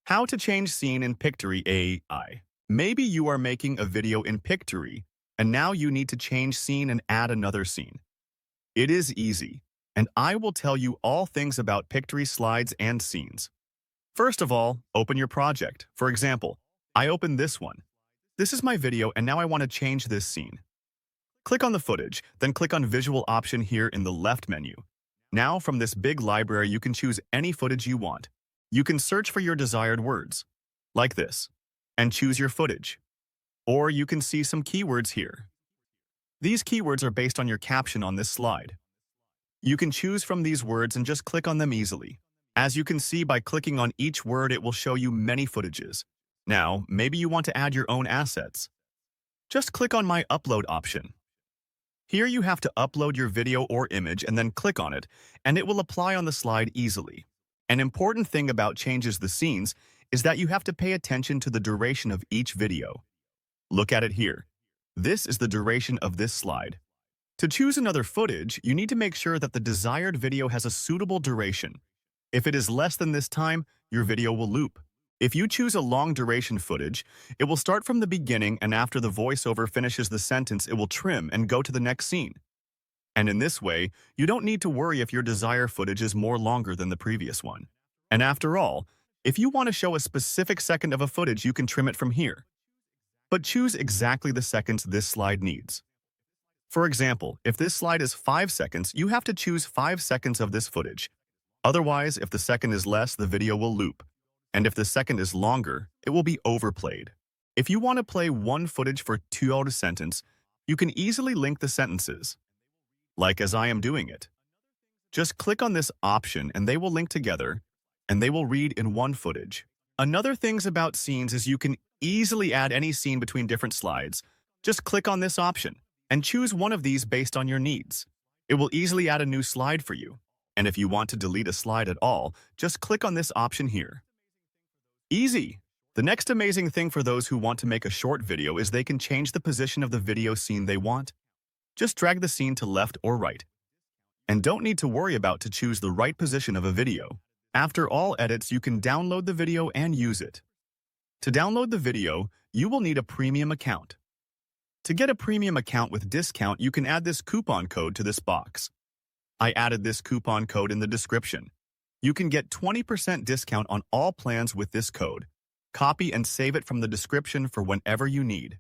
How to change scene in Pictory AI. Maybe you are making a video in Pictory, and now you need to change scene and add another scene. It is easy, and I will tell you all things about Pictory slides and scenes. First of all, open your project. For example, I open this one. This is my video, and now I want to change this scene. Click on the footage, then click on Visual option here in the left menu. Now, from this big library, you can choose any footage you want. You can search for your desired words, like this, and choose your footage. Or you can see some keywords here. These keywords are based on your caption on this slide. You can choose from these words and just click on them easily. As you can see, by clicking on each word, it will show you many footages. Now, maybe you want to add your own assets. Just click on My Upload option. Here you have to upload your video or image and then click on it, and it will apply on the slide easily. An important thing about changes the scenes is that you have to pay attention to the duration of each video. Look at it here. This is the duration of this slide. To choose another footage, you need to make sure that the desired video has a suitable duration. If it is less than this time, your video will loop. If you choose a long duration footage, it will start from the beginning, and after the voiceover finishes the sentence, it will trim and go to the next scene. And in this way, you don't need to worry if your desired footage is more longer than the previous one. And after all, if you want to show a specific second of a footage, you can trim it from here. But choose exactly the seconds this slide needs. For example, if this slide is 5 seconds, you have to choose 5 seconds of this footage. Otherwise, if the second is less, the video will loop. And if the second is longer, it will be overplayed. If you want to play one footage for 2 sentence, you can easily link the sentences, like as I am doing it. Just click on this option and they will link together, and they will read in one footage. Another things about scenes is you can easily add any scene between different slides. Just click on this option and choose one of these based on your needs. It will easily add a new slide for you. And if you want to delete a slide at all, just click on this option here. Easy! The next amazing thing for those who want to make a short video is they can change the position of the video scene they want. Just drag the scene to left or right. And don't need to worry about to choose the right position of a video. After all edits, you can download the video and use it. To download the video, you will need a premium account. To get a premium account with discount, you can add this coupon code to this box. I added this coupon code in the description. You can get 20% discount on all plans with this code. Copy and save it from the description for whenever you need.